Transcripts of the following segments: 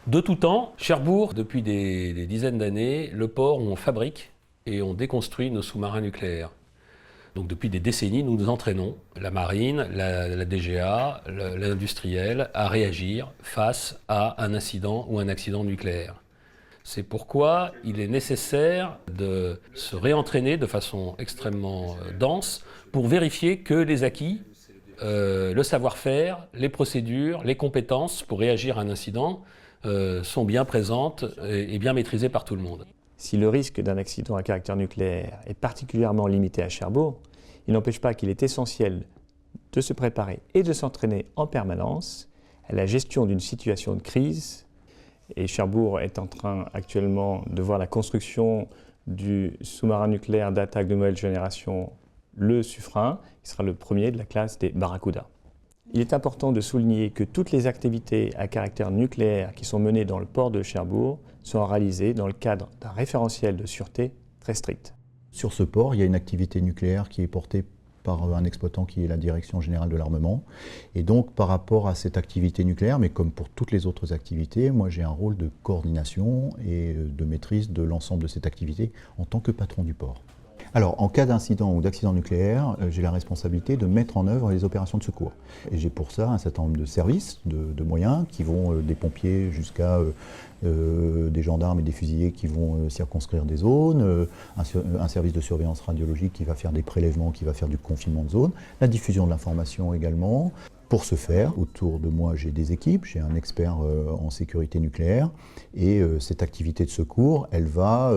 De tout temps, Cherbourg, depuis des dizaines d'années, le port où on fabrique et on déconstruit nos sous-marins nucléaires. Donc depuis des décennies, nous nous entraînons, la marine, la DGA, l'industriel, à réagir face à un incident ou un accident nucléaire. C'est pourquoi il est nécessaire de se réentraîner de façon extrêmement dense pour vérifier que les acquis, le savoir-faire, les procédures, les compétences pour réagir à un incident sont bien présentes et bien maîtrisées par tout le monde. Si le risque d'un accident à caractère nucléaire est particulièrement limité à Cherbourg, il n'empêche pas qu'il est essentiel de se préparer et de s'entraîner en permanence à la gestion d'une situation de crise. Et Cherbourg est en train actuellement de voir la construction du sous-marin nucléaire d'attaque de nouvelle génération, le Suffren, qui sera le premier de la classe des Barracuda. Il est important de souligner que toutes les activités à caractère nucléaire qui sont menées dans le port de Cherbourg sont réalisées dans le cadre d'un référentiel de sûreté très strict. Sur ce port, il y a une activité nucléaire qui est portée par un exploitant qui est la Direction Générale de l'Armement. Et donc, par rapport à cette activité nucléaire, mais comme pour toutes les autres activités, moi j'ai un rôle de coordination et de maîtrise de l'ensemble de cette activité en tant que patron du port. Alors, en cas d'incident ou d'accident nucléaire, j'ai la responsabilité de mettre en œuvre les opérations de secours. Et j'ai pour ça un certain nombre de services, de moyens, qui vont des pompiers jusqu'à des gendarmes et des fusiliers qui vont circonscrire des zones, un service de surveillance radiologique qui va faire des prélèvements, qui va faire du confinement de zone, la diffusion de l'information également. Pour ce faire, autour de moi, j'ai des équipes, j'ai un expert en sécurité nucléaire, et cette activité de secours, elle va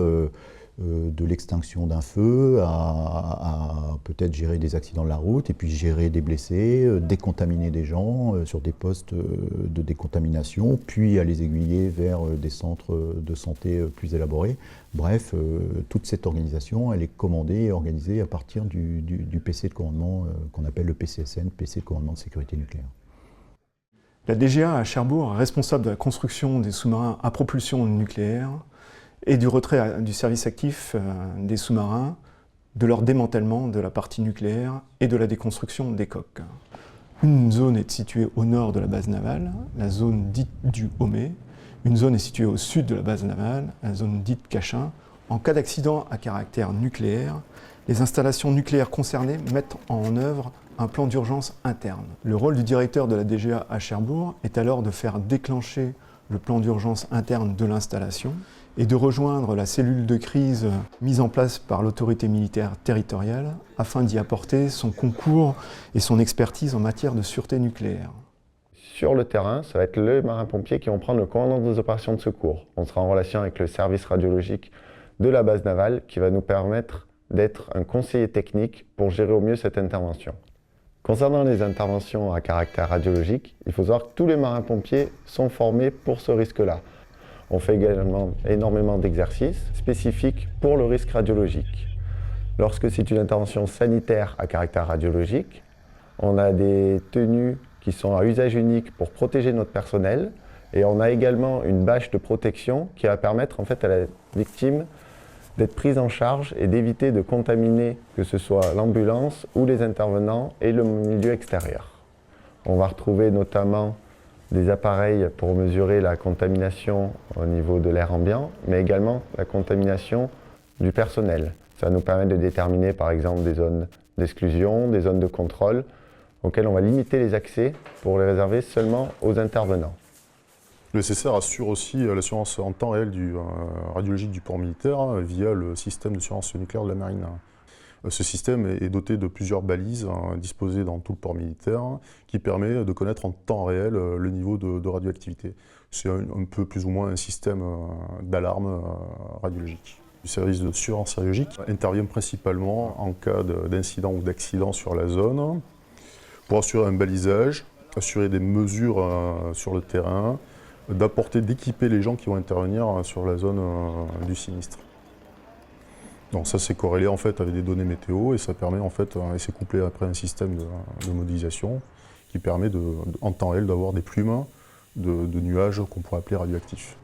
de l'extinction d'un feu à peut-être gérer des accidents de la route et puis gérer des blessés, décontaminer des gens sur des postes de décontamination, puis à les aiguiller vers des centres de santé plus élaborés. Bref, toute cette organisation, elle est commandée et organisée à partir du PC de commandement qu'on appelle le PCSN, PC de commandement de sécurité nucléaire. La DGA à Cherbourg est responsable de la construction des sous-marins à propulsion nucléaire et du retrait du service actif des sous-marins, de leur démantèlement de la partie nucléaire et de la déconstruction des coques. Une zone est située au nord de la base navale, la zone dite du Homé. Une zone est située au sud de la base navale, la zone dite Cachin. En cas d'accident à caractère nucléaire, les installations nucléaires concernées mettent en œuvre un plan d'urgence interne. Le rôle du directeur de la DGA à Cherbourg est alors de faire déclencher le plan d'urgence interne de l'installation et de rejoindre la cellule de crise mise en place par l'autorité militaire territoriale afin d'y apporter son concours et son expertise en matière de sûreté nucléaire. Sur le terrain, ça va être les marins-pompiers qui vont prendre le commandement des opérations de secours. On sera en relation avec le service radiologique de la base navale qui va nous permettre d'être un conseiller technique pour gérer au mieux cette intervention. Concernant les interventions à caractère radiologique, il faut savoir que tous les marins-pompiers sont formés pour ce risque-là. On fait également énormément d'exercices spécifiques pour le risque radiologique. Lorsque c'est une intervention sanitaire à caractère radiologique, on a des tenues qui sont à usage unique pour protéger notre personnel et on a également une bâche de protection qui va permettre en fait à la victime d'être prise en charge et d'éviter de contaminer que ce soit l'ambulance ou les intervenants et le milieu extérieur. On va retrouver notamment des appareils pour mesurer la contamination au niveau de l'air ambiant, mais également la contamination du personnel. Ça va nous permettre de déterminer par exemple des zones d'exclusion, des zones de contrôle, auxquelles on va limiter les accès pour les réserver seulement aux intervenants. Le SSR assure aussi l'assurance en temps réel radiologique du port militaire via le système de surveillance nucléaire de la marine. Ce système est doté de plusieurs balises disposées dans tout le port militaire qui permet de connaître en temps réel le niveau de radioactivité. C'est un peu plus ou moins un système d'alarme radiologique. Le service de surveillance radiologique intervient principalement en cas d'incident ou d'accident sur la zone pour assurer un balisage, assurer des mesures sur le terrain, d'équiper les gens qui vont intervenir sur la zone du sinistre. Donc ça c'est corrélé en fait avec des données météo et ça permet en fait, et c'est couplé après un système de modélisation qui permet en temps réel d'avoir des plumes de nuages qu'on pourrait appeler radioactifs.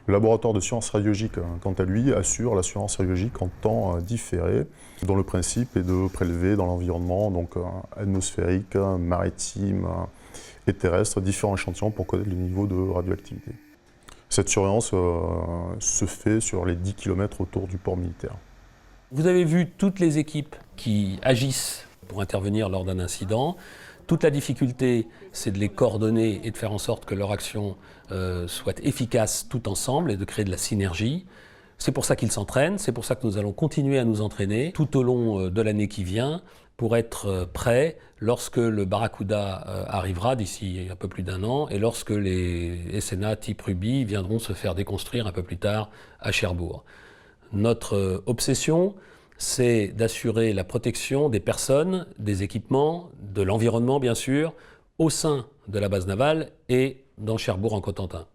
Le laboratoire de sciences radiologiques, quant à lui, assure la science radiologique en temps différé, dont le principe est de prélever dans l'environnement, donc atmosphérique, maritime et terrestre, différents échantillons pour connaître le niveau de radioactivité. Cette surveillance se fait sur les 10 km autour du port militaire. Vous avez vu toutes les équipes qui agissent pour intervenir lors d'un incident. Toute la difficulté, c'est de les coordonner et de faire en sorte que leur action soit efficace tout ensemble et de créer de la synergie. C'est pour ça qu'ils s'entraînent, c'est pour ça que nous allons continuer à nous entraîner tout au long de l'année qui vient pour être prêts lorsque le Barracuda arrivera d'ici un peu plus d'1 an et lorsque les SNA type Ruby viendront se faire déconstruire un peu plus tard à Cherbourg. Notre obsession, c'est d'assurer la protection des personnes, des équipements, de l'environnement bien sûr, au sein de la base navale et dans Cherbourg en Cotentin.